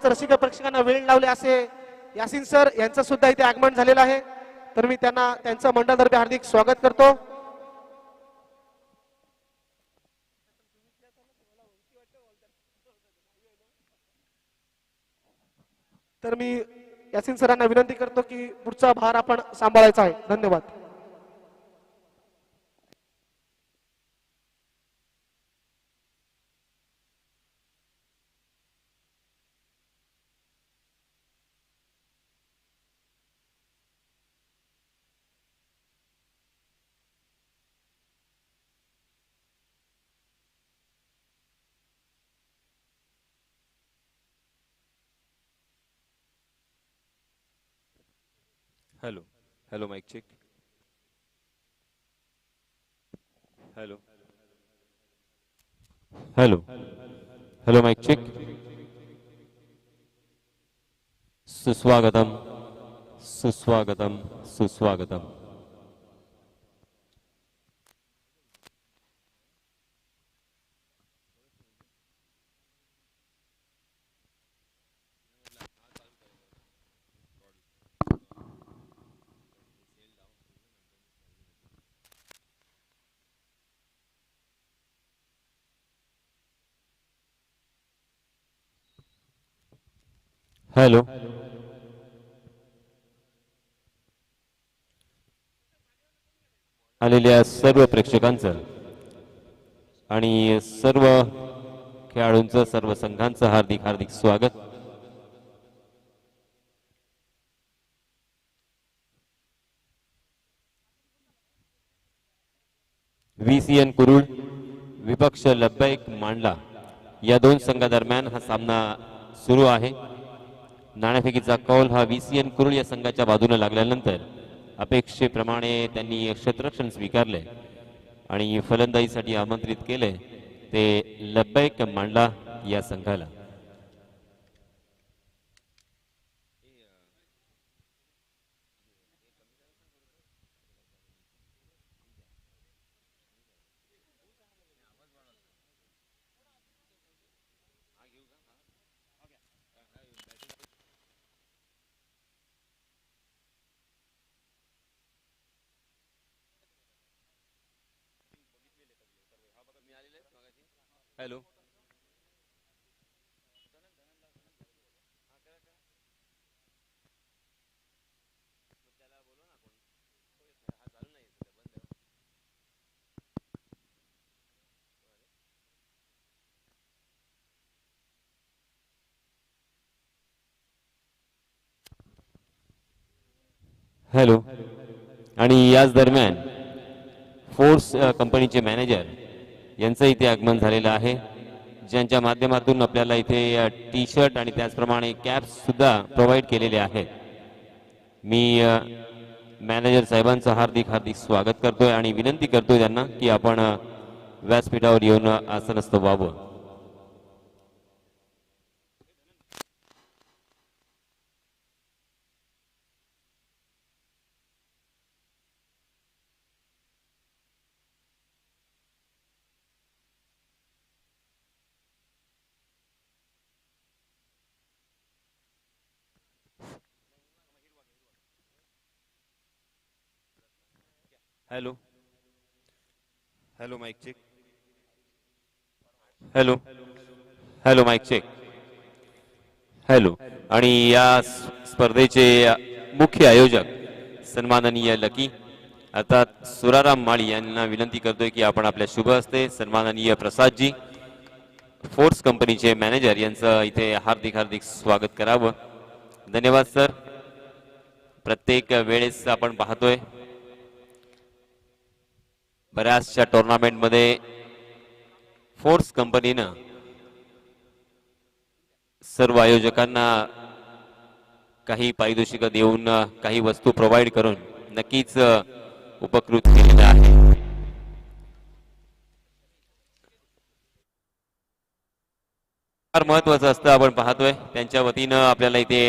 खूपच रसिक प्रेक्षकांना वेळ लावले असे यासिन सर यांचं सुद्धा इथे आगमन झालेलं आहे, तर मी त्यांना त्यांचं मंडळातर्फे हार्दिक स्वागत करतो. तर मी यासिन सरांना विनंती करतो की पुढचा भार आपण सांभाळायचा आहे. धन्यवाद. Hello hello mic check. Hello hello hello mic check. सुस्वागतम सुस्वागतम सुस्वागतम. हेलो आलेल्या सर्व प्रेक्षकांचं आणि सर्व खेळाडूंचं सर्व संघांचं हार्दिक हार्दिक स्वागत. VCN कुरुळ विपक्ष लब्बैक मांडला या दोन संघादरम्यान हा सामना सुरू आहे. नाणेफेकीचा कौल हा VCN कुरुळ या संघाच्या बाजूने लागल्यानंतर अपेक्षेप्रमाणे त्यांनी क्षेत्ररक्षण स्वीकारले आणि फलंदाजीसाठी आमंत्रित केले ते लब्बैक मांडला या संघाला. हेलो हेलो आणि याच दरम्यान फोर्स कंपनीचे मॅनेजर यांचं इथे आगमन झालेलं आहे, ज्यांच्या माध्यमातून आपल्याला इथे टी शर्ट आणि त्याचप्रमाणे कॅप्स सुद्धा प्रोव्हाइड केलेले आहेत. मी मॅनेजर साहेबांचं हार्दिक हार्दिक स्वागत करतोय आणि विनंती करतोय त्यांना की आपण व्यासपीठावर येऊन आसनस्थ व्हावं. Hello hello mic check. Hello hello mic check. Hello आणि या स्पर्धेचे मुख्य आयोजक सन्माननीय लकी अर्थात सुराराम माळी यांना विनंती करतोय की आपण आपल्या शुभ हस्ते सन्माननीय प्रसादजी फोर्स कंपनीचे मॅनेजर यांचं इथे हार्दिक हार्दिक स्वागत करावं. धन्यवाद सर. प्रत्येक वेळेस आपण पाहतोय बऱ्याचशा टुर्नामेंटमध्ये फोर्स कंपनीनं सर्व आयोजकांना काही पारितोषिक देऊन काही वस्तू प्रोव्हाइड करून नक्कीच उपकृत केलेलं आहे. फार महत्वाचं असतं, आपण पाहतोय त्यांच्या वतीनं आपल्याला इथे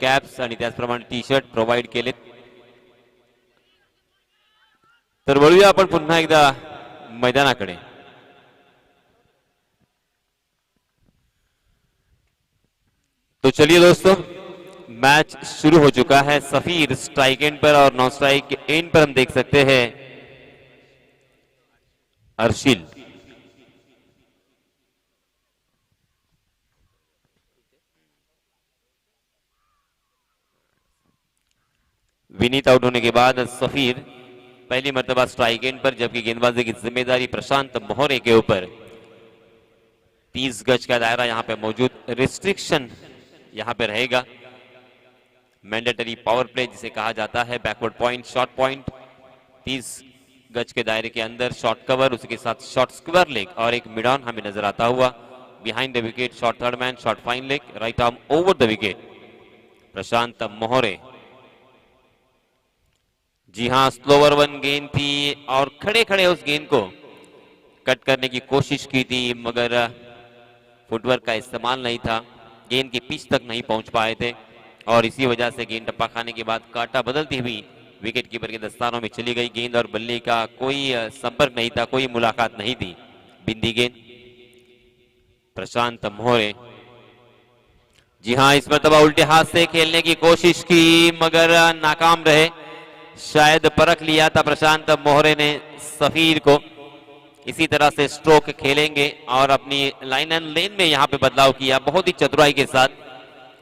कॅप्स आणि त्याचप्रमाणे टी शर्ट प्रोव्हाइड केलेत. तर वळूया आपण पुन्हा एकदा मैदानाकडे. तो चलिए दोस्तों, मैच शुरू हो चुका है। सफीर स्ट्राइक एंड पर और नॉन स्ट्राइक एंड पर हम देख सकते हैं अर्शिल। विनीत आउट होने के बाद सफीर पहली मर्तबा स्ट्राइक एंड पर, जबकि गेंदबाजी की जिम्मेदारी प्रशांत मोहरे के ऊपर। 30 गज का दायरा यहां पे मौजूद, रिस्ट्रिक्शन यहां पे रहेगा। मैंडेटरी पावर प्ले जिसे कहा जाता है, बैकवर्ड पॉइंट, शॉर्ट पॉइंट, 30 गज के दायरे के अंदर शॉर्ट कवर, उसके साथ शॉर्ट स्क्वायर लेग और एक मिड ऑन हमें नजर आता हुआ। Behind the wicket short third man, short fine leg, right arm over the wicket, Prashant Mohre. जी हां, स्लोवर वन गेंद थी और खड़े खड़े उस गेंद को कट करने की कोशिश की थी, मगर फुटवर्क का इस्तेमाल नहीं था, गेंद की पिच तक नहीं पहुंच पाए थे और इसी वजह से गेंद टप्पा खाने के बाद काटा बदलती हुई विकेट कीपर के दस्तानों में चली गई। गेंद और बल्ले का कोई संपर्क नहीं था, कोई मुलाकात नहीं थी। बिंदी गेंद, प्रशांत मोहरे। जी हां, इस मरतबा उल्टे हाथ से खेलने की कोशिश की मगर नाकाम रहे। शायद परख लिया था प्रशांत मोहरे ने सफीर को। इसी तरह से स्ट्रोक खेलेंगे और अपनी लाइन एंड लेन में यहां पे बदलाव किया बहुत ही चतुराई के साथ।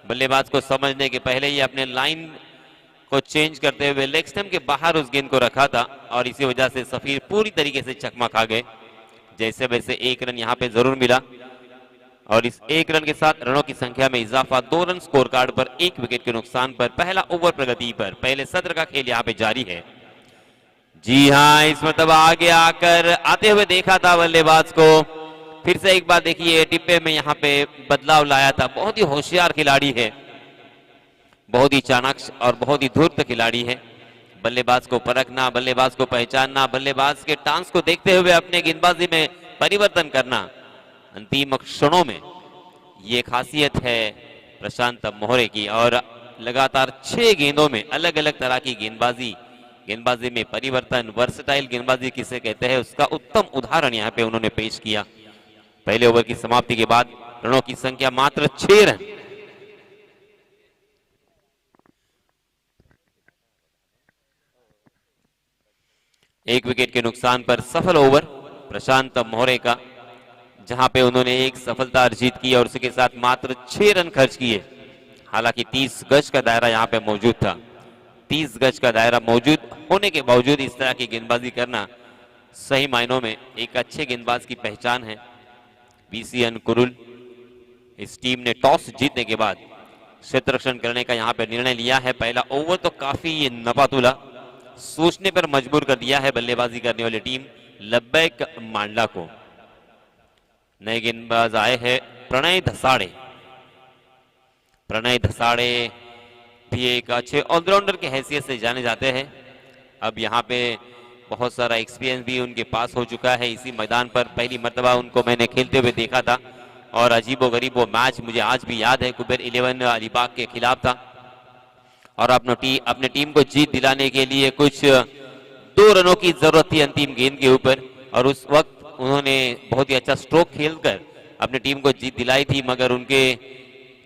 बल्लेबाज को समझने के पहले ही अपने लाइन को चेंज करते हुए लेग स्टंप के बाहर उस गेंद को रखा था और इसी वजह से सफीर पूरी तरीके से चकमा खा गए। जैसे वैसे एक रन यहां पे जरूर मिला और इस एक रन के साथ रनों की संख्या में इजाफा। 2 रन स्कोर कार्ड पर, 1 विकेट के नुकसान पर, पहला ओवर प्रगति पर, पहले सत्र का खेल यहां पे जारी है। जी हां, इस मरतबा आगे आकर आते हुए देखा था बल्लेबाज को। फिर से एक बार देखिए, टिप्पे में यहां पे बदलाव लाया था। बहुत ही होशियार खिलाड़ी है, बहुत ही चाणक्य और बहुत ही धूर्त खिलाड़ी है। बल्लेबाज को परखना, बल्लेबाज को पहचानना, बल्लेबाज के टांस को देखते हुए अपने गेंदबाजी में परिवर्तन करना अंतिम क्षणों में, ये खासियत है प्रशांत मोहरे की। और लगातार 6 गेंदों में अलग अलग तरह की गेंदबाजी में परिवर्तन, वर्सटाइल गेंदबाजी किसे कहते हैं, उसका उत्तम उदाहरण यहां पे उन्होंने पेश किया। पहले ओवर की समाप्ति के बाद रनों की संख्या मात्र 6 रन। एक विकेट के नुकसान पर सफल ओवर प्रशांत मोहरे का, जहां पे उन्होंने एक सफलता अर्जित की और उसके साथ मात्र 6 रन खर्च किए। हालांकि 30 गज का दायरा यहां पे मौजूद था। 30 गज का दायरा मौजूद होने के बावजूद इस तरह की गेंदबाजी करना सही मायनों में एक अच्छे गेंदबाज की पहचान है। बीसी कुरुल, इस टीम ने टॉस जीतने के बाद क्षेत्र रक्षण करने का यहां पर निर्णय लिया है। पहला ओवर तो काफी नपातुला, सोचने पर मजबूर कर दिया है बल्लेबाजी करने वाली टीम लब्बैक मांडला को। नए गेंदबाज आए हैं प्रणय धसाड़े। प्रणय धसाड़े भी एक अच्छे ऑलराउंडर की हैसियत से जाने जाते हैं। अब यहाँ पे बहुत सारा एक्सपीरियंस भी उनके पास हो चुका है। इसी मैदान पर पहली मर्तबा उनको मैंने खेलते हुए देखा था और अजीबोगरीब वो मैच मुझे आज भी याद है। कुबेर 11 अलीबाग के खिलाफ था और अपने टीम को जीत दिलाने के लिए कुछ 2 रनों की जरूरत थी अंतिम गेंद के ऊपर और उस वक्त उन्होंने बहुत ही अच्छा स्ट्रोक खेलकर अपनी टीम को जीत दिलाई थी। मगर उनके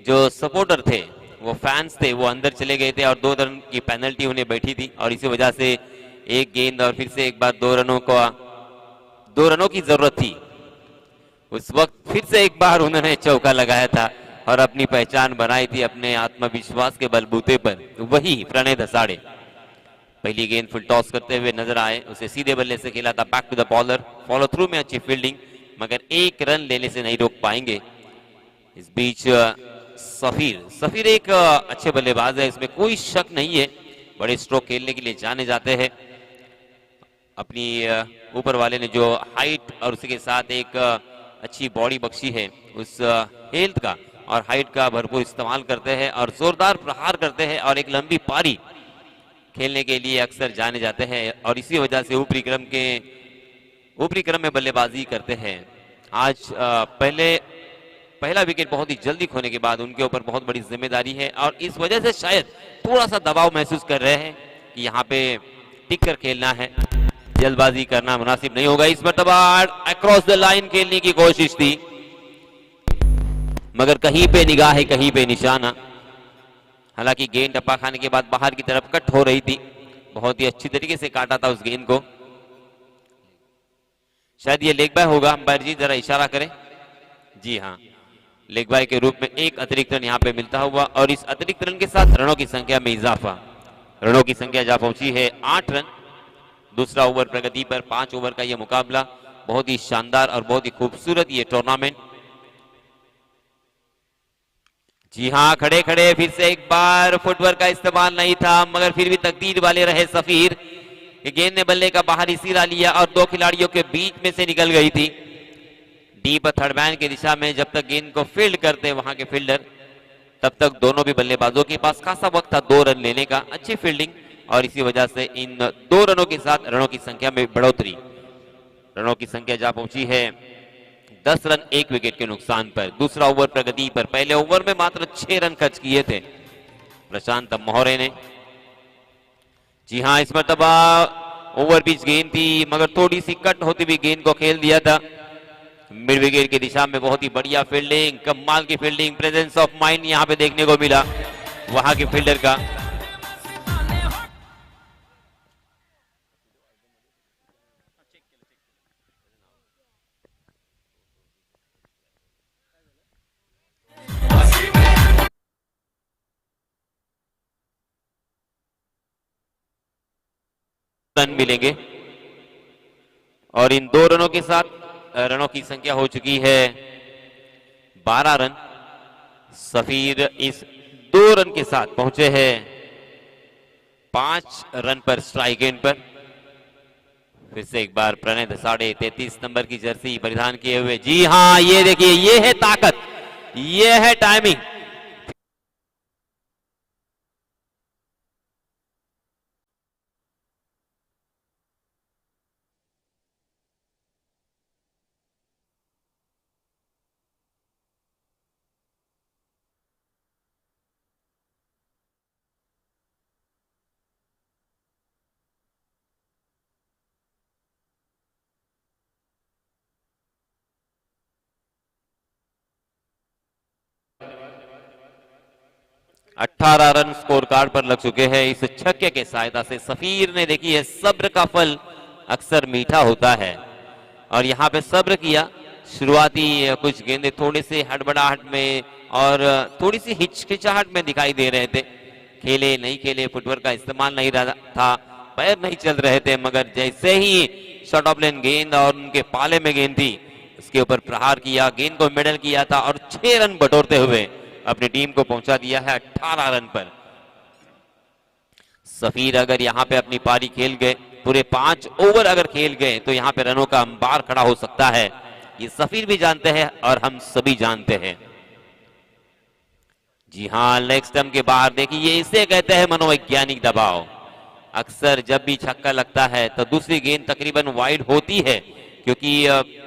जो सपोर्टर थे, वो फैंस थे, वो अंदर चले गए थे और 2 रन की पेनल्टी उन्हें बैठी थी और इसी वजह से एक गेंद और फिर से एक बार 2 रनों की जरूरत थी। उस वक्त फिर से एक बार उन्होंने चौका लगाया था और अपनी पहचान बनाई थी अपने आत्मविश्वास के बलबूते पर। वही प्रणय धसाड़े पहली गेंद फुल टॉस करते हुए नजर आए, उसे सीधे बल्ले से खेला था back to the bowler. Follow through में अच्छी फील्डिंग, मगर 1 रन लेने से नहीं रोक पाएंगे। इस बीच सफीर एक अच्छे बल्लेबाज है, इसमें कोई शक नहीं है। बड़े स्ट्रोक खेलने के लिए जाने जाते हैं। अपनी ऊपर वाले ने जो हाइट और उसके साथ एक अच्छी बॉडी बख्शी है, उस हेल्थ का और हाइट का भरपूर इस्तेमाल करते हैं और जोरदार प्रहार करते हैं और एक लंबी पारी खेलने के लिए अक्सर जाने जाते हैं और इसी वजह से ऊपरी क्रम में बल्लेबाजी करते हैं। आज पहला विकेट बहुत ही जल्दी खोने के बाद उनके ऊपर बहुत बड़ी जिम्मेदारी है और इस वजह से शायद थोड़ा सा दबाव महसूस कर रहे हैं कि यहाँ पे टिक कर खेलना है, जल्दबाजी करना मुनासिब नहीं होगा। इस मरतबा अक्रॉस द लाइन खेलने की कोशिश थी मगर कहीं पे निगाह है, कहीं पे निशाना। हालांकि गेंद टप्पा खाने के बाद बाहर की तरफ कट हो रही थी, बहुत ही अच्छी तरीके से काटा था उस गेंद को। शायद ये लेग बाय होगा, अंपायर जी जरा इशारा करें। जी हाँ, लेग बाय के रूप में एक अतिरिक्त रन यहाँ पे मिलता हुआ, और इस अतिरिक्त रन के साथ रनों की संख्या में इजाफा। रनों की संख्या जा पहुंची है 8 रन। दूसरा ओवर प्रगति पर, 5 ओवर का यह मुकाबला। बहुत ही शानदार और बहुत ही खूबसूरत ये टूर्नामेंट। जी हाँ, खड़े खड़े फिर से एक बार फुटवर्क का इस्तेमाल नहीं था, मगर फिर भी तकदीर वाले रहे सफीर। गेंद ने बल्ले का बाहरी सिरा लिया और दो खिलाड़ियों के बीच में से निकल गई थी डीप थर्ड मैन की दिशा में। जब तक गेंद को फील्ड करते वहां के फील्डर, तब तक दोनों भी बल्लेबाजों के पास खासा वक्त था 2 रन लेने का। अच्छी फील्डिंग, और इसी वजह से इन 2 रनों के साथ रनों की संख्या में बढ़ोतरी। रनों की संख्या जा पहुंची है 10 रन 1 विकेट के नुकसान पर। दूसरा ओवर प्रगति पर, पहले ओवर में मात्र 6 रन खर्च किए थे प्रशांत मोहरे ने। जी हाँ, इस मरतबा ओवर पिच गेंद थी, मगर थोड़ी सी कट होती हुई गेंद को खेल दिया था मिड विकेट की दिशा में। बहुत ही बढ़िया फील्डिंग, कमाल की फील्डिंग, प्रेजेंस ऑफ माइंड यहां पे देखने को मिला वहां के फील्डर का। रन मिलेंगे, और इन 2 रनों के साथ रनों की संख्या हो चुकी है 12 रन। सफीर इस 2 रन के साथ पहुंचे हैं 5 रन पर स्ट्राइक एंड पर। फिर से एक बार प्रणय दसाड़े 33 नंबर की जर्सी परिधान किए हुए। जी हाँ, ये देखिए, ये है ताकत, ये है टाइमिंग। अठारह रन स्कोर कार्ड पर लग चुके हैं इस छक्के के सहायता से। सफीर ने, देखिए, सब्र का फल अक्सर मीठा होता है, और यहाँ पे सब्र किया। शुरुआती कुछ गेंदें थोड़ी सी हड़बड़ाहट में और थोड़ी सी हिचकिचाहट में दिखाई दे रहे थे। खेले नहीं खेले, फुटवर्क का इस्तेमाल नहीं रहा था, पैर नहीं चल रहे थे, मगर जैसे ही शॉर्ट ऑफ लेन गेंद और उनके पाले में गेंद थी, उसके ऊपर प्रहार किया, गेंद को मिडल किया था, और 6 रन बटोरते हुए अपनी टीम को पहुंचा दिया है 18 रन पर। सफीर अगर यहां पे अपनी पारी खेल गए, पूरे 5 ओवर अगर खेल गए, तो यहां पे रनों का अंबार खड़ा हो सकता है। ये सफीर भी जानते हैं और हम सभी जानते हैं। जी हां, लेग स्टंप के बाहर देखिए, ये इसे कहते हैं मनोवैज्ञानिक दबाव। अक्सर जब भी छक्का लगता है तो दूसरी गेंद तकरीबन वाइड होती है, क्योंकि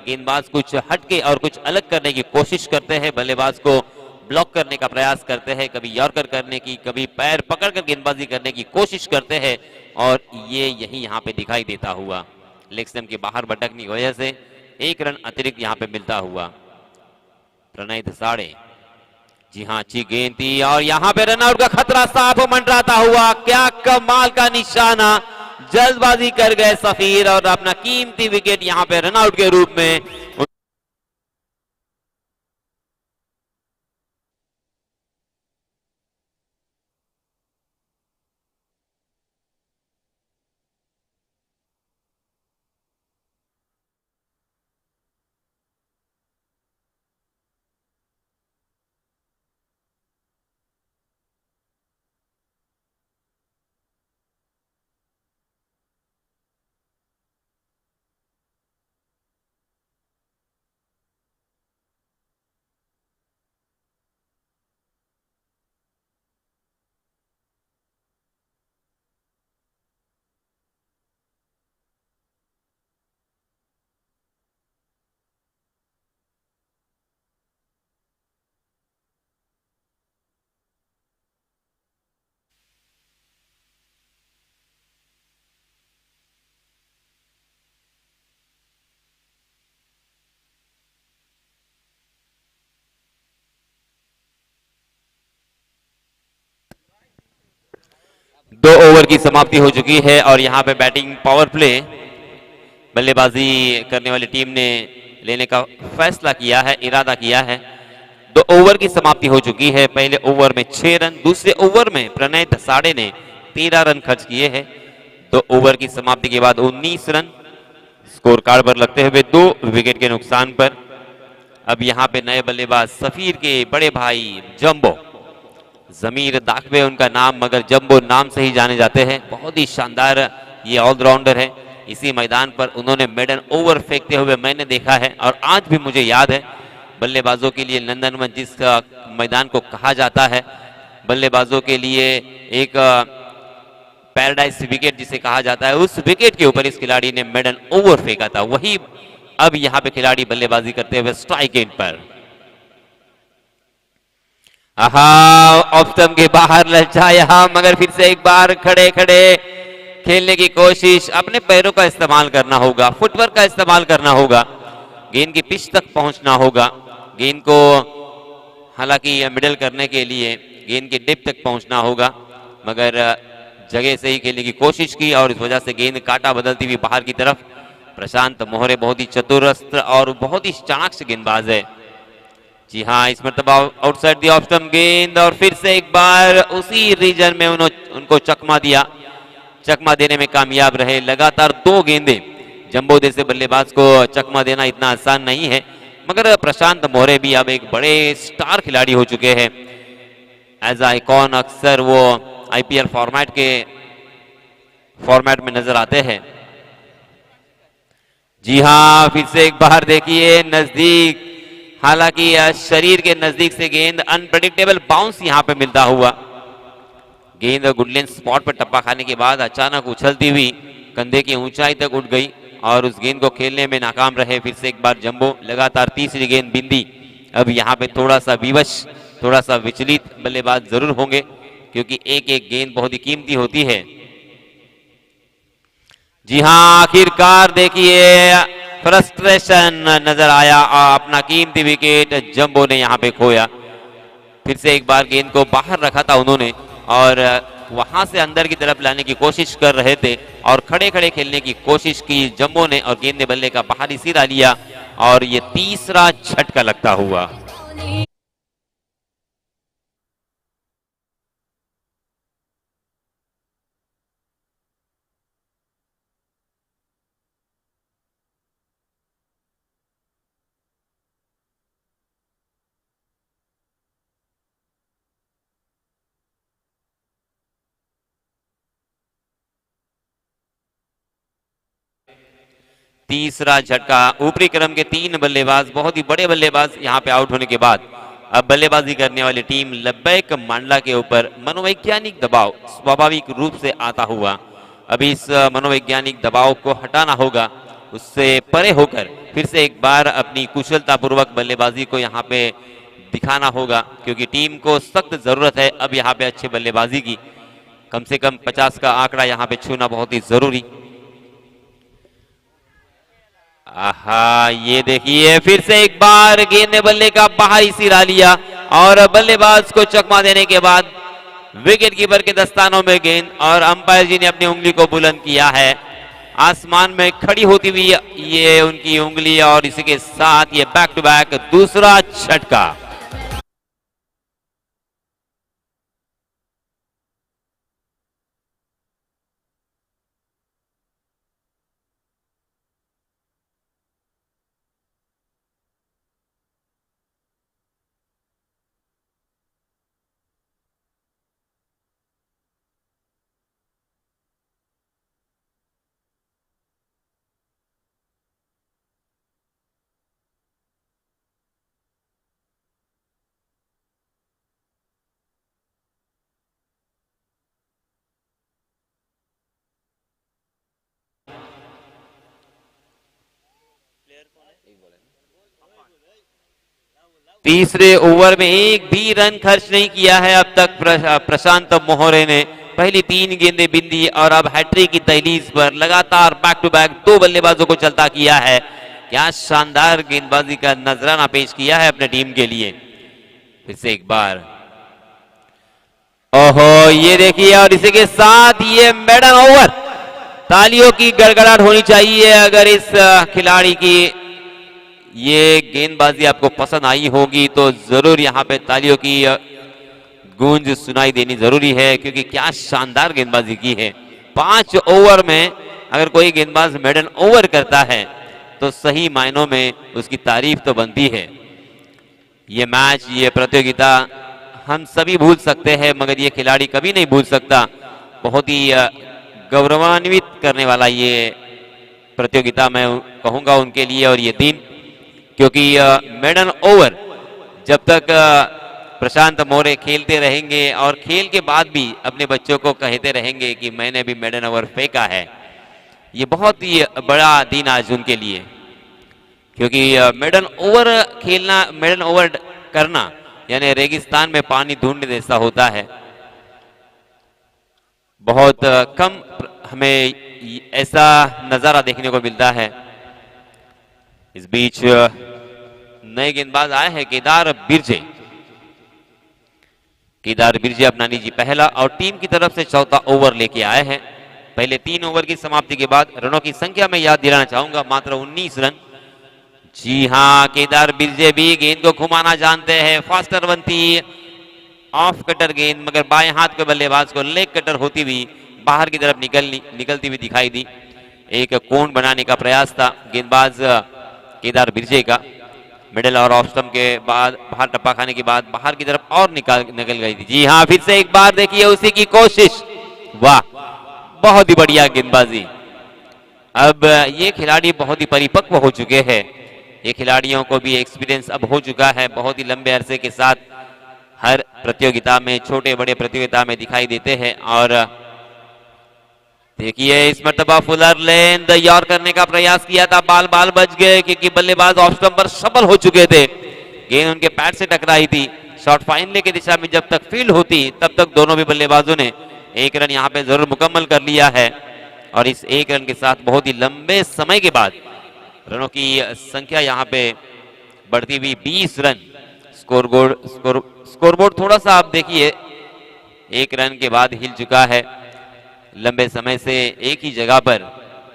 गेंदबाज कुछ हटके और कुछ अलग करने की कोशिश करते हैं, बल्लेबाज को ब्लॉक करने का प्रयास करते हैं, कभी यॉर्कर करने की, कभी पैर पकड़कर गेंदबाजी करने की कोशिश करते हैं, और ये यही यहाँ पे दिखाई देता हुआ। लेग स्टंप के बाहर भटकने की वजह से 1 रन अतिरिक्त यहाँ पे मिलता हुआ। प्रणय दसाड़े, जी हाँ, अच्छी गेंद थी, और यहाँ पे रनआउट का खतरा साफ मंडराता हुआ। क्या कमाल का निशाना, जल्दबाजी कर गए सफीर, और अपना कीमती विकेट यहाँ पे रनआउट के रूप में। 2 ओवर की समाप्ति हो चुकी है और यहाँ पे बैटिंग पावर प्ले बल्लेबाजी करने वाली टीम ने लेने का फैसला किया है, इरादा किया है। 2 ओवर की समाप्ति हो चुकी है। पहले ओवर में 6 रन, दूसरे ओवर में प्रणय दसाड़े ने 13 रन खर्च किए हैं। 2 ओवर की समाप्ति के बाद 19 रन स्कोर कार्ड पर लगते हुए 2 विकेट के नुकसान पर अब यहाँ पे नए बल्लेबाज सफीर के बड़े भाई जंबो, जमीर दाखवे उनका नाम, मगर जंबो नाम से ही जाने जाते हैं। बहुत ही शानदार ये ऑलराउंडर है। इसी मैदान पर उन्होंने मेडन ओवर फेंकते हुए मैंने देखा है और आज भी मुझे याद है। बल्लेबाजों के लिए नंदनवन जिस मैदान को कहा जाता है, बल्लेबाजों के लिए एक पैराडाइज विकेट जिसे कहा जाता है, उस विकेट के ऊपर इस खिलाड़ी ने मेडन ओवर फेंका था। वही अब यहाँ पे खिलाड़ी बल्लेबाजी करते हुए स्ट्राइक एंड पर ऑफ स्टंप के बाहर ललचाया, मगर फिर से एक बार खड़े खड़े खेलने की कोशिश। अपने पैरों का इस्तेमाल करना होगा, फुटवर्क का इस्तेमाल करना होगा, गेंद की पिच तक पहुंचना होगा। गेंद को हालांकि मिडल करने के लिए गेंद के डिप तक पहुंचना होगा, मगर जगह से ही खेलने की कोशिश की और इस वजह से गेंद काटा बदलती हुई बाहर की तरफ। प्रशांत मोहरे बहुत ही चतुरस्त्र और बहुत ही चाणक्य गेंदबाज है। जी हाँ, इस मरतबा आउटसाइड दी ऑफ स्टंप गेंद और फिर से एक बार उसी रीजन में उनको चकमा दिया, चकमा देने में कामयाब रहे। लगातार 2 गेंदें जंबो जैसे बल्लेबाज को चकमा देना इतना आसान नहीं है, मगर प्रशांत मोहरे भी अब एक बड़े स्टार खिलाड़ी हो चुके हैं। एज आइकॉन अक्सर वो आईपीएल फॉर्मेट में नजर आते हैं। जी हाँ, फिर से एक बार देखिए नजदीक, हालांकि शरीर के नजदीक से गेंद अनप्रेडिक्टेबल बाउंस यहां पे मिलता हुआ। गेंद गुडलेन स्पॉट पर टप्पा खाने के बाद अचानक उछलती हुई कंधे की ऊंचाई तक उठ गई और उस गेंद को खेलने में नाकाम रहे। फिर से एक बार जंबो, लगातार तीसरी गेंद बिंदी। अब यहाँ पे थोड़ा सा विवश, थोड़ा सा विचलित बल्लेबाज जरूर होंगे, क्योंकि एक एक गेंद बहुत ही कीमती होती है। जी हाँ, आखिरकार देखिए फ्रस्ट्रेशन नजर आया, अपना कीमती विकेट जंबो ने यहाँ पे खोया। फिर से एक बार गेंद को बाहर रखा था उन्होंने और वहां से अंदर की तरफ लाने की कोशिश कर रहे थे और खड़े खड़े खेलने की कोशिश की जंबो ने और गेंद ने बल्ले का बाहरी सिरा लिया और ये तीसरा झटका लगता हुआ। तीसरा झटका, ऊपरी क्रम के 3 बल्लेबाज, बहुत ही बड़े बल्लेबाज यहाँ पे आउट होने के बाद अब बल्लेबाजी करने वाली टीम लब्बैक मांडला के ऊपर मनोवैज्ञानिक दबाव स्वाभाविक रूप से आता हुआ। अभी इस मनोवैज्ञानिक दबाव को हटाना होगा, उससे परे होकर फिर से एक बार अपनी कुशलता पूर्वक बल्लेबाजी को यहाँ पे दिखाना होगा, क्योंकि टीम को सख्त जरूरत है अब यहाँ पे अच्छे बल्लेबाजी की। कम से कम 50 का आंकड़ा यहाँ पे छूना बहुत ही जरूरी। आहा, ये देखिए फिर से एक बार गेंद ने बल्ले का बाहरी सिरा लिया और बल्लेबाज को चकमा देने के बाद विकेट कीपर के दस्तानों में गेंद और अंपायर जी ने अपनी उंगली को बुलंद किया है। आसमान में खड़ी होती हुई ये उनकी उंगली और इसी के साथ ये बैक टू बैक दूसरा झटका। तीसरे ओवर में एक भी रन खर्च नहीं किया है अब तक प्रशांत मोहरे ने। पहली 3 गेंदें बिंदी और अब हैट्रिक की दहलीज पर लगातार बैक टू बैक 2 बल्लेबाजों को चलता किया है। क्या शानदार गेंदबाजी का नजराना पेश किया है अपने टीम के लिए। फिर से एक बार ओहो, ये देखिए, और इसी के साथ ये मेडन ओवर। तालियों की गड़गड़ाहट होनी चाहिए अगर इस खिलाड़ी की ये गेंदबाजी आपको पसंद आई होगी तो जरूर यहाँ पे तालियों की गूंज सुनाई देनी जरूरी है, क्योंकि क्या शानदार गेंदबाजी की है। 5 ओवर में अगर कोई गेंदबाज मेडन ओवर करता है तो सही मायनों में उसकी तारीफ तो बनती है। ये मैच, ये प्रतियोगिता हम सभी भूल सकते हैं, मगर ये खिलाड़ी कभी नहीं भूल सकता। बहुत ही गौरवान्वित करने वाला ये प्रतियोगिता मैं कहूंगा उनके लिए, और ये दिन, क्योंकि मेडन ओवर जब तक प्रशांत मोरे खेलते रहेंगे और खेल के बाद भी अपने बच्चों को कहते रहेंगे कि मैंने भी मेडन ओवर फेंका है, ये बहुत ही बड़ा दिन आज उनके लिए। क्योंकि मेडन ओवर खेलना, मेडन ओवर करना यानी रेगिस्तान में पानी ढूंढने जैसा होता है। बहुत कम हमें ऐसा नजारा देखने को मिलता है। इस बीच नए गेंदबाज आए हैं केदार बिरजे। केदार बिरजे अपना निजी पहला और टीम की तरफ से चौथा ओवर लेके आए हैं। पहले 3 ओवर की समाप्ति के बाद रनों की संख्या में याद दिलाना चाहूंगा, मात्र 19 रन। जी हां, केदार बिरजे भी गेंद को घुमाना जानते हैं। फास्टर बनती ऑफ कटर गेंद, मगर बाएं हाथ के बल्लेबाज को लेग कटर होती हुई बाहर की तरफ निकलती हुई दिखाई दी। एक कोण बनाने का प्रयास था गेंदबाज केदार बिरजे का। मिडिल और ऑफ स्टंप के बाद बाहर टप्पा खाने के बाद बाहर की तरफ और निकल गई थी। जी हाँ, फिर से एक बार देखिए उसी की कोशिश। वाह, बहुत ही बढ़िया गेंदबाजी। अब ये खिलाड़ी बहुत ही परिपक्व हो चुके हैं। ये खिलाड़ियों को भी एक्सपीरियंस अब हो चुका है, बहुत ही लंबे अरसे के साथ हर प्रतियोगिता में, छोटे बड़े प्रतियोगिता में दिखाई देते हैं। और देखिए इस मर्तबा फुलर लेन यॉर करने का प्रयास किया था, बाल बच गए क्योंकि बल्लेबाज ऑफ स्टंप पर सफल हो चुके थे। गेंद उनके पैड से टकराई थी। शॉट फाइनल की दिशा में जब तक फील्ड होती तब तक दोनों भी बल्लेबाजों ने 1 रन यहाँ पे जरूर मुकम्मल कर लिया है। और इस 1 रन के साथ बहुत ही लंबे समय के बाद रनों की संख्या यहाँ पे बढ़ती हुई 20 रन। स्कोरबोर्ड थोड़ा सा आप देखिए 1 रन के बाद हिल चुका है। लंबे समय से एक ही जगह पर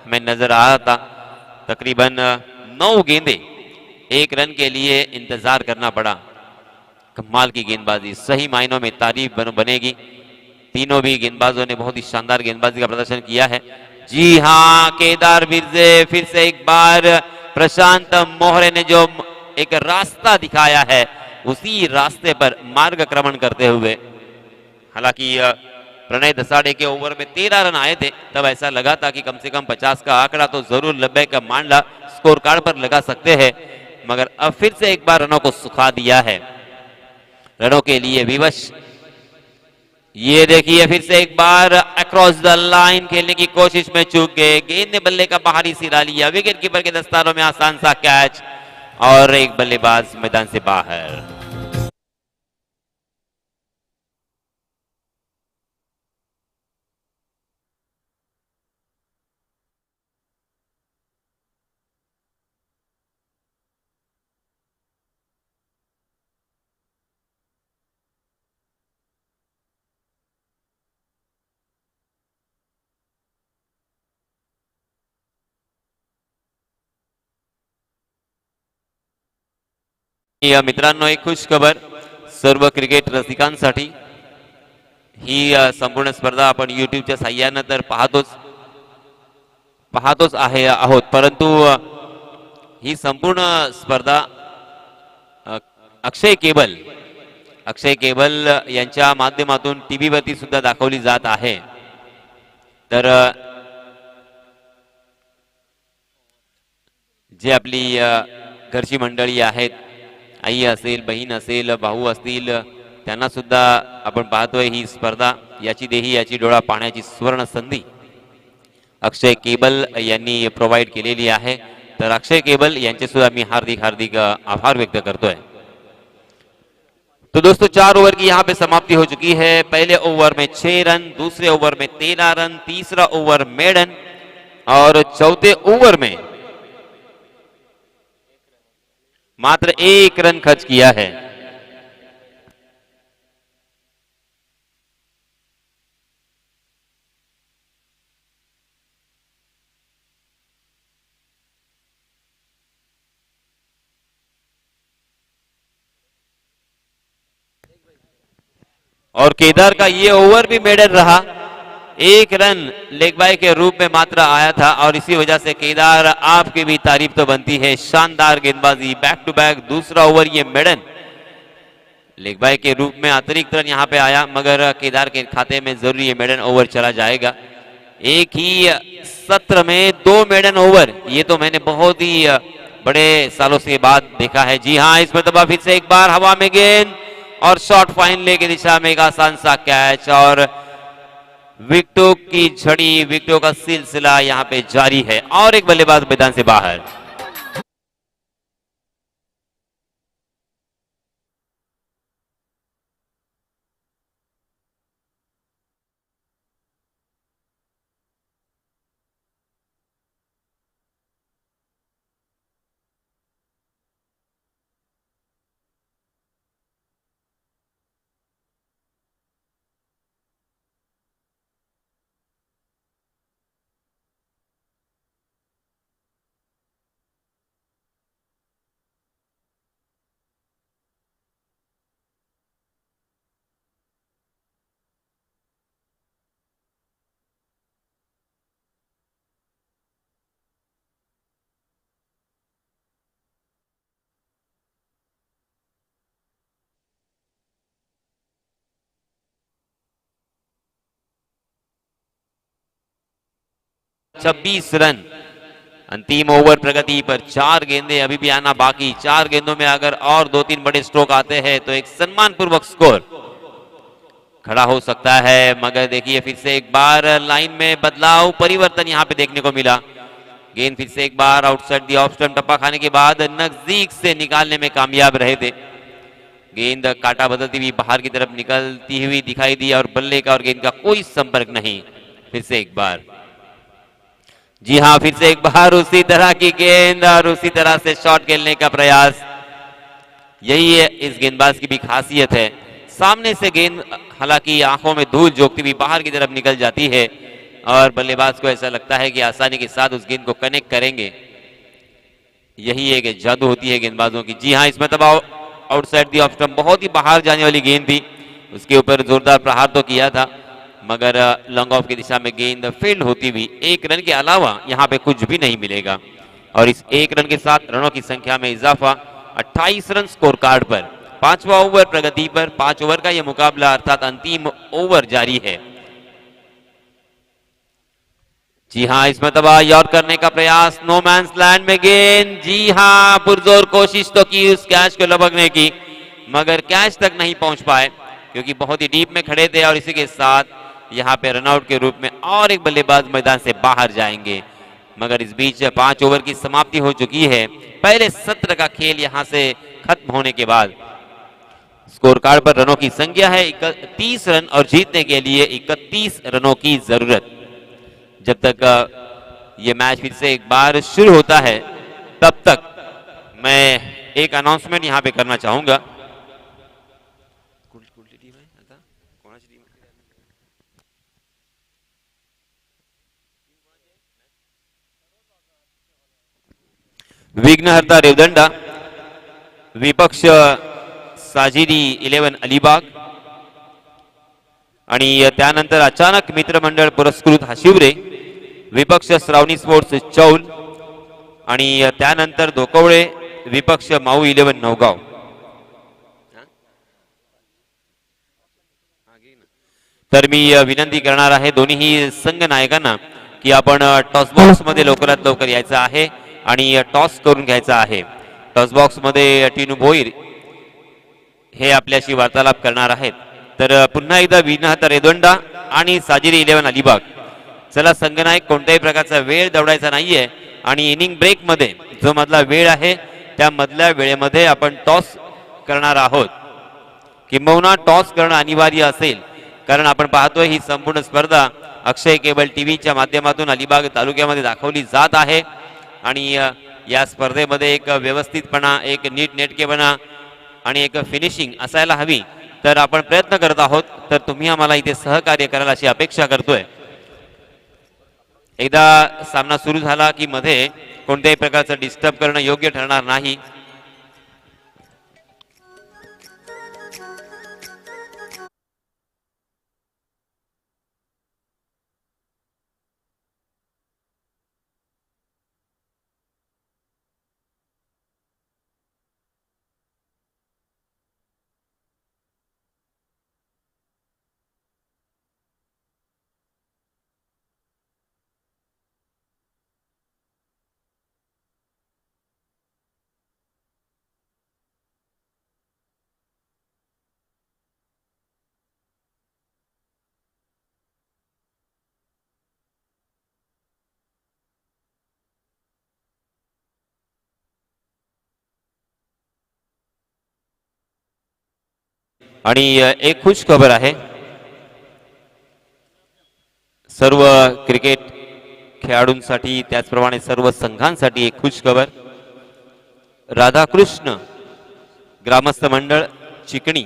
हमें नजर आ रहा था। तकरीबन 9 गेंदें 1 रन के लिए इंतजार करना पड़ा। कमाल की गेंदबाजी, सही मायनों में तारीफ बनेगी। तीनों भी गेंदबाजों ने बहुत ही शानदार गेंदबाजी का प्रदर्शन किया है। जी हाँ, केदार बिरजे फिर से एक बार प्रशांत मोहरे ने जो एक रास्ता दिखाया है उसी रास्ते पर मार्गक्रमण करते हुए, हालांकि प्रणय दसाड़े के ओवर में 13 रन आए थे, तब ऐसा लगा था कि कम से कम 50 का आंकड़ा तो जरूर 90 का मांडला स्कोर कार्ड पर लगा सकते हैं, मगर अब फिर से एक बार रनों को सुखा दिया है। रनों के लिए विवश। ये देखिए फिर से एक बार अक्रॉस द लाइन खेलने की कोशिश में चूक गए। गेंद ने बल्ले का बाहरी सिरा लिया, विकेट कीपर के दस्तारों में आसान सा कैच और एक बल्लेबाज मैदान से बाहर। या मित्रांनो, एक खुश खबर सर्व क्रिकेट रसिकांसाठी। ही संपूर्ण स्पर्धा आपण युट्यूबच्या साह्यानं तर पाहतोच आहोत, परंतु ही संपूर्ण स्पर्धा अक्षय केबल यांच्या माध्यमातून टीव्ही वरती सुद्धा दाखवली जात आहे। तर जे आपली घरची मंडळी आहेत, आई असेल, बहीण असेल, भाऊ असतील, त्यांना सुद्धा आपण पाहतोय ही स्पर्धा, याची देही याची डोळा पाहण्याची सुवर्ण संधी अक्षय केबल यांनी प्रोव्हाइड केलेली आहे। तर अक्षय केबल यांचे सुद्धा मी हार्दिक आभार व्यक्त करतोय। तो दोस्तों 4 ओवर की यहाँ पे समाप्ति हो चुकी है। पहले ओवर में 6 रन, दूसरे ओवर में 13 रन, तीसरा ओवर मेडन और चौथे ओवर में मात्र 1 रन खर्च किया है। और केदार का ये ओवर भी मेडन रहा, एक रन लेग बाय के रूप में मात्र आया था और इसी वजह से केदार आपकी भी तारीफ तो बनती है। शानदार गेंदबाजी, बैक टू बैक दूसरा ओवर ये मेडन लेग बाय के रूप में अतिरिक्त रन यहां पे आया, मगर केदार के खाते में जरूरी ये मेडन ओवर चला जाएगा। एक ही सत्र में 2 मेडन ओवर, ये तो मैंने बहुत ही बड़े सालों से बाद देखा है। जी हाँ, इस मरतबा फिर से एक बार हवा में गेंद और शॉर्ट फाइन ले की दिशा में एक आसान सा कैच और विकेटों की झड़ी, विकेटों का सिलसिला यहां पे जारी है और एक बल्लेबाज मैदान से बाहर। छब्बीस रन अंतिम ओवर प्रगति पर, 4 गेंदें अभी भी आना बाकी। 4 गेंदों में अगर और 2-3 बड़े स्ट्रोक आते हैं तो एक सम्मानपूर्वक स्कोर खड़ा हो सकता है। मगर देखिए फिर से एक बार लाइन में बदलाव, परिवर्तन यहां पे देखने को मिला। गेंद फिर से एक बार आउटसाइड दी ऑफ स्टंप टप्पा खाने के बाद नजदीक से निकालने में कामयाब रहे थे। गेंद काटा बदलती हुई बाहर की तरफ निकलती हुई दिखाई दी और बल्ले का और गेंद का कोई संपर्क नहीं। फिर से एक बार, जी हां, फिर से एक बार उसी तरह की गेंद और उसी तरह से शॉट खेलने का प्रयास। यही है इस गेंदबाज की भी खासियत है, सामने से गेंद हालांकि आंखों में धूल झोंकती हुई बाहर की तरफ निकल जाती है और बल्लेबाज को ऐसा लगता है कि आसानी के साथ उस गेंद को कनेक्ट करेंगे। यही एक जादू होती है गेंदबाजों की। जी हां, इसमें तब आउटसाइड दी ऑफ स्टंप, बहुत ही बाहर जाने वाली गेंद थी, उसके ऊपर जोरदार प्रहार तो किया था मगर लॉन्ग ऑफ की दिशा में गेंद फील्ड होती हुई 1 रन के अलावा यहां पे कुछ भी नहीं मिलेगा। और इस 1 रन के साथ रनों की संख्या में इजाफा, 28 रन स्कोर कार्ड पर। 5वां ओवर प्रगति पर, 5 ओवर का यह मुकाबला अर्थात अंतिम ओवर जारी है। जी हां, इसमें तबाह यॉर्क करने का प्रयास, नो मैंस लैंड में गेंद। जी हां, पुरजोर कोशिश तो की उस कैच को लपकने की मगर कैच तक नहीं पहुंच पाए क्योंकि बहुत ही डीप में खड़े थे और इसी के साथ यहां पे रनआउट के रूप में और एक बल्लेबाज मैदान से बाहर जाएंगे। मगर इस बीच 5 ओवर की समाप्ति हो चुकी है। पहले सत्र का खेल यहां से खत्म होने के बाद स्कोर कार्ड पर रनों की संख्या है 31 रन और जीतने के लिए 31 रनों की जरूरत। जब तक ये मैच फिर से एक बार शुरू होता है तब तक मैं एक अनाउंसमेंट यहां पे करना चाहूंगा। विघ्नहर्ता रेवदंडा, विपक्ष साजिरी 11 अलिबाग आणि त्यानंतर अचानक मित्रमंडळ पुरस्कृत हाशिवरे, विपक्ष श्रावणी स्पोर्ट्स चौल आणि त्यानंतर धोकवळे, विपक्ष माऊ 11 नवगाव। तर मी विनंती करणार आहे दोन्ही संघ नायकांना की आपण टॉस बॉक्स मध्ये लवकरात लवकर यायचं आहे आणि टॉस करून घ्यायचा आहे। टॉस बॉक्स मध्ये टिनू भोईर हे आपल्याशी वार्तालाप करणार आहेत। तर पुन्हा एकदा विघ्नहर्ता रेवदंडा आणि साजिरी 11 अलिबाग, चला संघनायक कोणत्याही प्रकारचा वेळ दवडायचा नाहीये आणि इनिंग ब्रेक मध्ये जो मधला वेळ आहे त्या मधल्या वेळेमध्ये आपण टॉस करणार आहोत, किंबहुना टॉस करणं अनिवार्य असेल कारण आपण पाहतोय ही संपूर्ण स्पर्धा अक्षय केबल टीव्हीच्या माध्यमातून अलिबाग तालुक्यामध्ये दाखवली जात आहे आणि या स्पर्धेमध्ये एक व्यवस्थितपणा, एक नीटनेटकेपणा आणि एक फिनिशिंग असायला हवी। तर आपण प्रयत्न करत आहोत, तर तुम्ही आम्हाला इथे सहकार्य कराल अशी अपेक्षा करतोय। एकदा सामना सुरू झाला की मध्ये कोणत्याही प्रकारचं डिस्टर्ब करणं योग्य ठरणार नाही। आणि एक खुश खबर आहे. सर्व क्रिकेट खेळाडूंसाठी त्याचप्रमाणे सर्व संघांसाठी एक खुश खबर. राधाकृष्ण ग्रामस्थ मंडळ चिकणी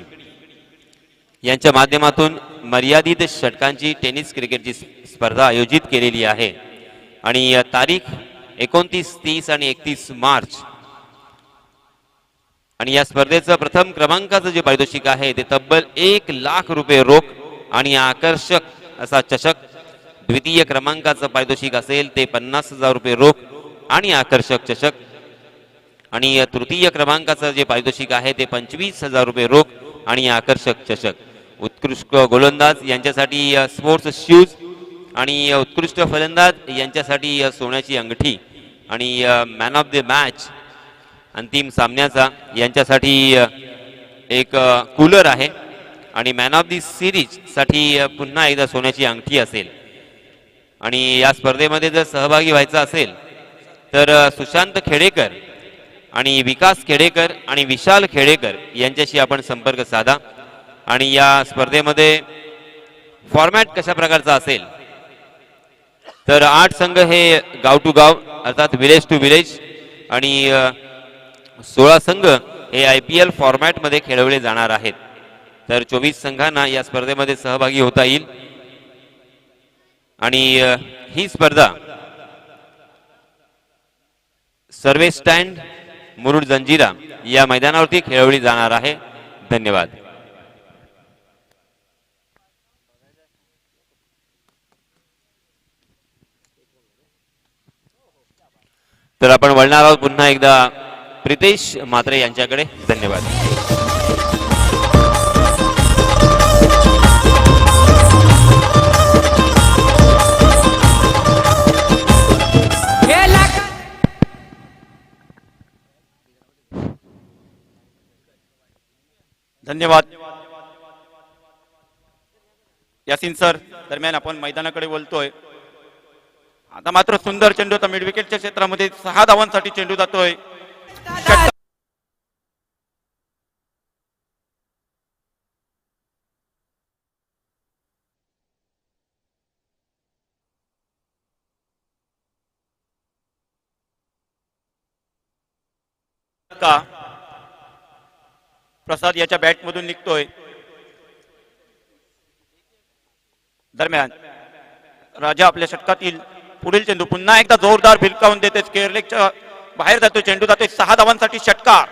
यांच्या माध्यमातून मर्यादित षटकांची टेनिस क्रिकेटची स्पर्धा आयोजित केलेली आहे आणि तारीख 29, 30 आणि 31 मार्च. आणि या स्पर्धेचं प्रथम क्रमांकाचं जे पारितोषिक आहे ते तब्बल 1,00,000 रुपये रोख आणि आकर्षक असा चषक. द्वितीय क्रमांकाचं पारितोषिक असेल ते 50,000 रुपये रोख आणि आकर्षक चषक. आणि तृतीय क्रमांकाचं जे पारितोषिक आहे ते 25,000 रुपये रोख आणि आकर्षक चषक. उत्कृष्ट गोलंदाज यांच्यासाठी स्पोर्ट्स शूज आणि उत्कृष्ट फलंदाज यांच्यासाठी सोन्याची अंगठी आणि मॅन ऑफ द मॅच अंतिम सामन्याचा यांच्यासाठी एक कूलर आहे आणि मॅन ऑफ द सिरीज साठी पुन्हा एकदा सोन्याची अंगठी असेल. आणि या स्पर्धेमध्ये जर सहभागी व्हायचं असेल तर सुशांत खेडेकर आणि विकास खेडेकर आणि विशाल खेडेकर यांच्याशी आपण संपर्क साधा. आणि या स्पर्धेमध्ये फॉर्मॅट कशा प्रकारचा असेल तर 8 संघ हे गाव टू गाव अर्थात विलेज टू विलेज आणि 16 संघ हे IPL फॉर्मॅट मध्ये खेळवले जाणार आहेत. तर 24 संघांना या स्पर्धेमध्ये सहभागी होता येईल. आणि ही स्पर्धा सर्वे स्टँड मुरुड जंजिरा या मैदानावरती खेळवली जाणार आहे. धन्यवाद. तर आपण वळणार आहोत पुन्हा एकदा प्रितेश म्हात्रे यांच्याकडे. धन्यवाद. धन्यवाद यासिन सर. दरम्यान आपण मैदानाकडे बोलतोय. आता मात्र सुंदर चेंडू आता मिड विकेटच्या क्षेत्रामध्ये 6 धावांसाठी चेंडू जातोय. का प्रसाद याच्या बॅट मधून निघतोय. दरम्यान राजा आपल्या षटकातील पुढील चेंडू पुन्हा एकदा जोरदार भिरकावून देते. केअरलेगच्या बाहेर जातोय. चेंडू जातोय 6 धावांसाठी षटकार.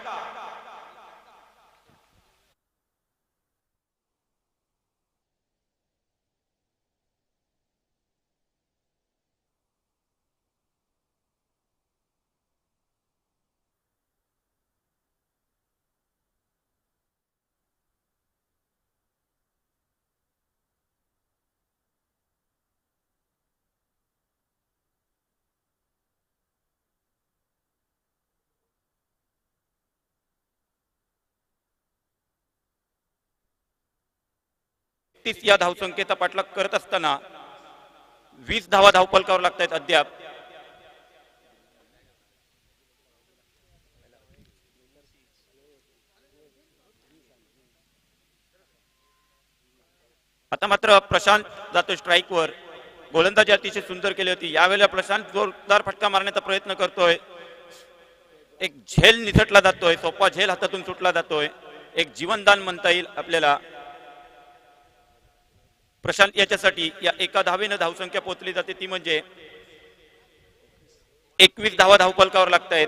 या धावसंख्येचा पाठलाग करत असताना 20 धावा धावफलकावर लागतायत अद्याप. आता मात्र प्रशांत जातोय स्ट्राईकवर. गोलंदाजी अतिशय सुंदर केली होती. यावेळेला प्रशांत जोरदार फटका मारण्याचा प्रयत्न करतोय. एक झेल निसटला जातोय. सोपा झेल हातातून सुटला जातोय. एक जीवनदान म्हणता येईल आपल्याला. प्रशांत याच्यासाठी या एका धावेनं धावसंख्या पोहोचली जाते ती म्हणजे 21 धावा धावफलकावर लागतायत.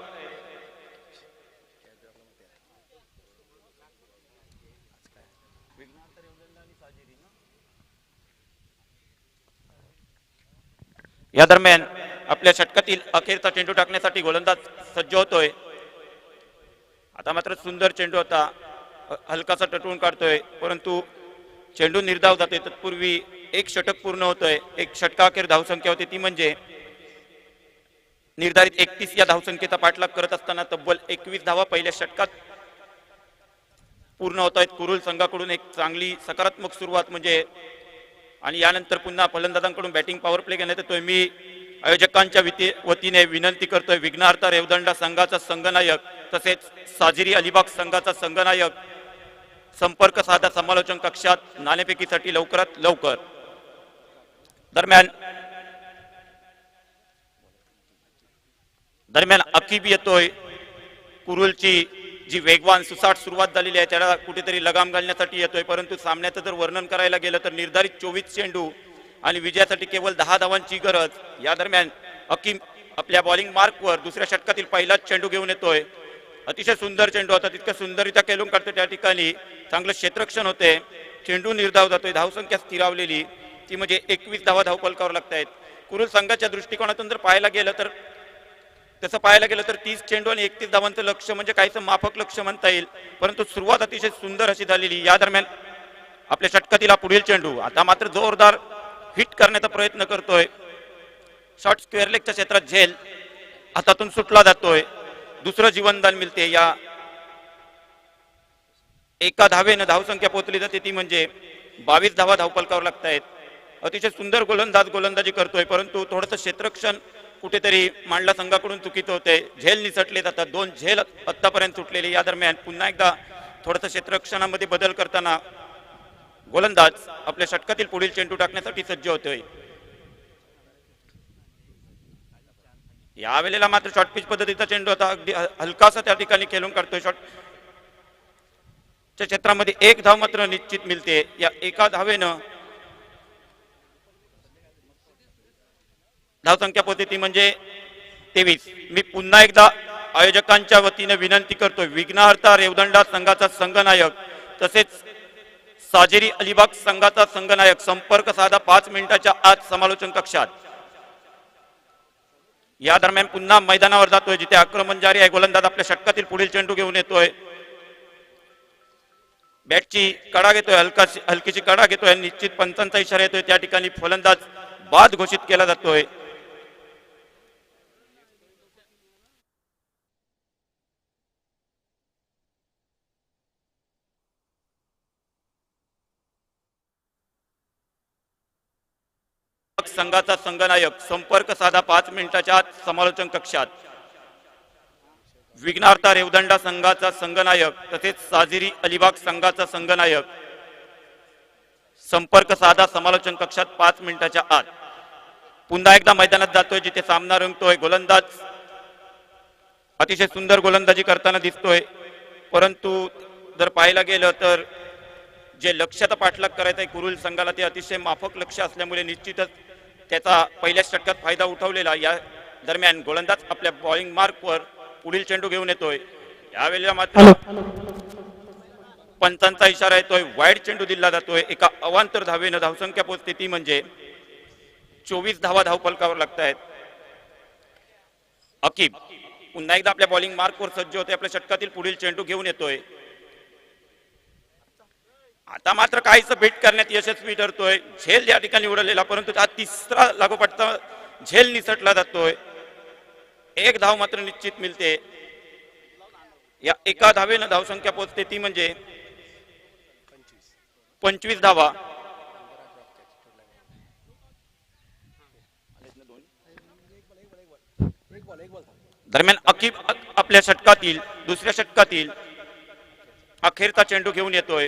या दरम्यान आपल्या षटकातील अखेरचा चेंडू टाकण्यासाठी गोलंदाज सज्ज होतोय. आता मात्र सुंदर चेंडू होता. हलकासा टटवून काढतोय परंतु चेंडू निर्धाव जाते. तत्पूर्वी एक षटक पूर्ण होतोय. एक षटकाखेर धावसंख्या होती ती म्हणजे निर्धारित 31 या धावसंख्येचा पाठलाग करत असताना तब्बल 21 धावा पहिल्या षटकात पूर्ण होत आहेत. कुरुल संघाकडून एक चांगली सकारात्मक सुरुवात म्हणजे आणि यानंतर पुन्हा फलंदाजांकडून बॅटिंग पॉवर प्ले घेण्यात येतोय. मी आयोजकांच्या वतीने विनंती करतोय विघ्नहर्ता रेवदंडा संघाचा संघनायक तसेच साजिरी अलिबाग संघाचा संघनायक संपर्क साधा समालोचन कक्षात नाणेफेकीसाठी लवकरात लवकर. दरम्यान अकीब येतोय. कुरुलची जी वेगवान सुसाट सुरुवात झालेली आहे त्याला कुठेतरी लगाम घालण्यासाठी येतोय, परंतु सामन्याचं जर वर्णन करायला गेलं तर निर्धारित 24 चेंडू आणि विजयासाठी केवळ 10 धावांची गरज. या दरम्यान अकीब आपल्या बॉलिंग मार्कवर दुसऱ्या षटकातील पहिलाच चेंडू घेऊन येतोय. अतिशय सुंदर चेंडू होता, तितक्या सुंदररित्या खेळून काढतो. त्या ठिकाणी चांगलं क्षेत्ररक्षण होते. चेंडू निर्धाव जातोय. धावसंख्या स्थिरावलेली ती म्हणजे 21 धावा धावपलकावर लागतायत. कुरुल संघाच्या दृष्टिकोनातून जर पाहायला गेलं तर तसं पाहायला गेलं तर 30 चेंडू आणि 31 धावांचं लक्ष म्हणजे काहीसं माफक लक्ष म्हणता येईल, परंतु सुरुवात अतिशय सुंदर अशी झालेली. या दरम्यान आपल्या षटकातील हा पुढील चेंडू आता मात्र जोरदार हिट करण्याचा प्रयत्न करतोय. शॉर्ट स्क्वेअर लेगच्या क्षेत्रात झेल हातातून सुटला जातोय. दुसरं जीवनदान मिळते. या एका धावेनं धावसंख्या पोहोचली जाते ती म्हणजे 22 धावा धावपलकावर लागतायत. अतिशय सुंदर गोलंदाजी करतोय, परंतु थोडंसं क्षेत्ररक्षण कुठेतरी मांडला संघाकडून चुकीत होते. झेल निसटले जातात. 2 झेल आतापर्यंत सुटलेले. या दरम्यान पुन्हा एकदा थोडंसं क्षेत्ररक्षणामध्ये बदल करताना गोलंदाज आपल्या षटकातील पुढील चेंडू टाकण्यासाठी सज्ज होतोय. यावेळेला मात्र शॉर्ट पिच पद्धतीचा चेंडू होता. अगदी हलकासा त्या ठिकाणी खेळून काढतोय. शॉर्टच्या क्षेत्रामध्ये 1 धाव मात्र निश्चित मिळते. या एका धावेनं धावसंख्या पोहोचते ती म्हणजे 23. मी पुन्हा एकदा आयोजकांच्या वतीने विनंती करतोय, विघ्नहर्ता रेवदंडा संघाचा संघनायक तसेच साजेरी अलिबाग संघाचा संघनायक संपर्क साधा 5 मिनिटाच्या आत समालोचन कक्षात. या दरम्यान पुन्हा मैदानावर जातोय जिथे आक्रमण जारी आहे. गोलंदाज आपल्या षटकातील पुढील चेंडू घेऊन येतोय. बॅटची कडा घेतोय, हलकीची कडा घेतोय. निश्चित पंचांचा इशारा येतोय. त्या ठिकाणी फलंदाज बाद घोषित केला जातोय. संघाचा संघनायक संपर्क साधा 5 मिनिटाच्या आत समालोचन कक्षात. विघ्नहर्ता रेवदंडा संघाचा संघनायक तसेच साजिरी अलिबाग संघाचा संघनायक संपर्क साधा समालोचन कक्षात 5 मिनिटाच्या आत. पुन्हा एकदा मैदानात जातोय जिथे सामना रंगतोय. गोलंदाज अतिशय सुंदर गोलंदाजी करताना दिसतोय, परंतु जर पाहायला गेलं तर जे लक्ष्याचा पाठलाग करायचा आहे कुरुल संघाला ते अतिशय माफक लक्ष असल्यामुळे निश्चितच त्याचा पहिल्या षटकात फायदा उठवलेला. या दरम्यान गोलंदाज आपल्या बॉलिंग मार्कवर पुढील चेंडू घेऊन येतोय. यावेळेला मात्र पंचांचा इशारा येतोय. वाईड चेंडू दिला जातोय. एका अवांतर धावेनं धावसंख्या पोहोचते ती म्हणजे 24 धावा धावपलकावर लागतायत. अकीब पुन्हा एकदा आपल्या बॉलिंग मार्कवर सज्ज होते. आपल्या षटकातील पुढील चेंडू घेऊन येतोय. आता मात्र काहीच बीट करण्यात यशस्वी ठरतोय. झेल या ठिकाणी उडवलेला, परंतु हा तिसरा लागोपाठचा झेल निसटला जातोय. 1 धाव मात्र निश्चित मिळते. या एका धावेनं धावसंख्या पोहोचते ती म्हणजे 25 धावा. दरम्यान अकीब आपल्या षटकातील दुसऱ्या षटकातील अखेरचा चेंडू घेऊन येतोय.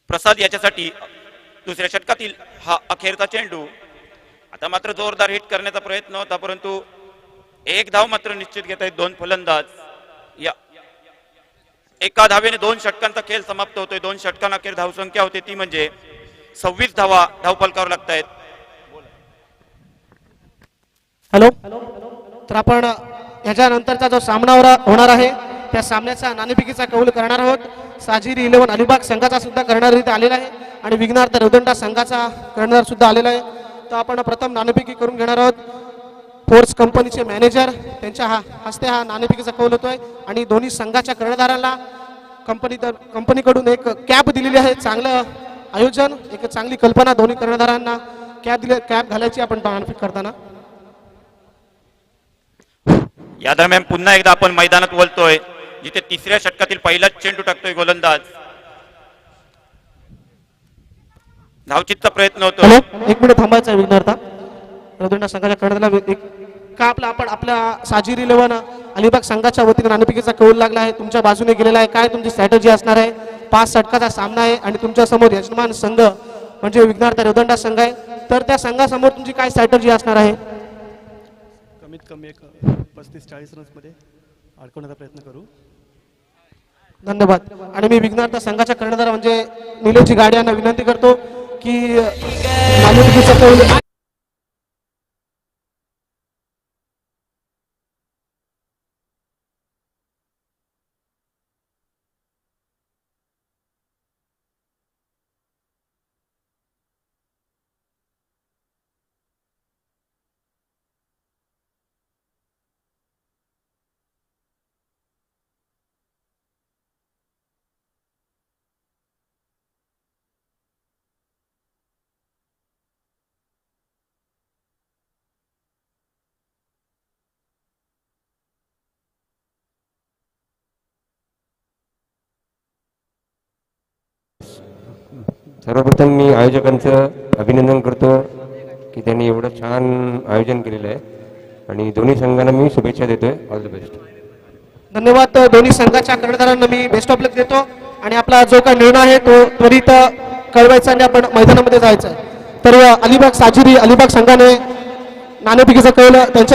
प्रसाद याच्यासाठी दुसऱ्या षटकातील हा अखेरचा चेंडू. आता मात्र जोरदार हिट करण्याचा प्रयत्न होता, परंतु 1 धाव मात्र निश्चित घेत आहेत 2 फलंदाज. या एका धावेने 2 षटकांचा खेळ समाप्त होतोय. 2 षटकांअखेर धावसंख्या होते ती म्हणजे 26 धावा धावपलकावर लागतायत. हॅलो, तर आपण ह्याच्यानंतरचा जो सामना होणार आहे त्या सामन्याचा नाणेफेकीचा कौल करणार आहोत. साजिरी 11 अलिबाग संघाचा सुद्धा करणार इथे आलेला आहे आणि विघ्नहर्ता रेवदंडा संघाचा करणार सुद्धा आलेला आहे. तर आपण प्रथम नाणेफेकी करून घेणार आहोत. फोर्स कंपनीचे मॅनेजर त्यांच्या हस्ते हा नाणेफेकीचा कौल होतोय आणि दोन्ही संघाच्या कर्णधारांना कंपनीकडून एक कॅप दिलेली आहे. चांगलं आयोजन, एक चांगली कल्पना. दोन्ही कर्णधारांना कॅप घालायची आपण नाणेफेक करताना. या दरम्यान पुन्हा एकदा आपण मैदानात वळतोय जिथे तिसऱ्या षटकातील पहिलाच चेंडू टाकतोय गोलंदाज. धावचीतचा प्रयत्न होतो. 1 मिनिट थांबायचा आहे. विघ्नहर्ता रेवदंडा संघाच्या कर्णधाराला का आपण आपल्या साजिर 11 अलिबाग संघाच्या वतीने नाणेफेकीचा कौल लागला आहे, तुमच्या बाजूने गेलेला आहे, काय तुमची स्ट्रॅटेजी असणार आहे? 5 षटकाचा सामना आहे आणि तुमच्या समोर यजमान संघ म्हणजे विघ्नहर्ता रेवदंडा संघ आहे, तर त्या संघासमोर तुमची काय स्ट्रॅटेजी असणार आहे? कमीत कमी एक 35-40 रन्समध्ये अडकवण्याचा प्रयत्न करू. धन्यवाद. आणि मी विघ्नहर्ता संघाच्या कर्णधार म्हणजे निलेशजी गाडे यांना विनंती करतो की नाणेफेकीचा कौल सर्वप्रथम मी आयोजकांचं अभिनंदन करतो की त्यांनी एवढं छान आयोजन केलेलं आहे आणि दोन्ही संघांना मी शुभेच्छा देतोय. All the best. धन्यवाद. दोन्ही संघाच्या कर्णधारांना मी बेस्ट ऑफ लक देतो आणि आपला जो काही निर्णय आहे तो त्वरित कळवायचा आणि आपण मैदानामध्ये जायचं आहे. तर अलिबाग साजिरी अलिबाग संघाने नाणेफेकीचा कौल त्यांच्या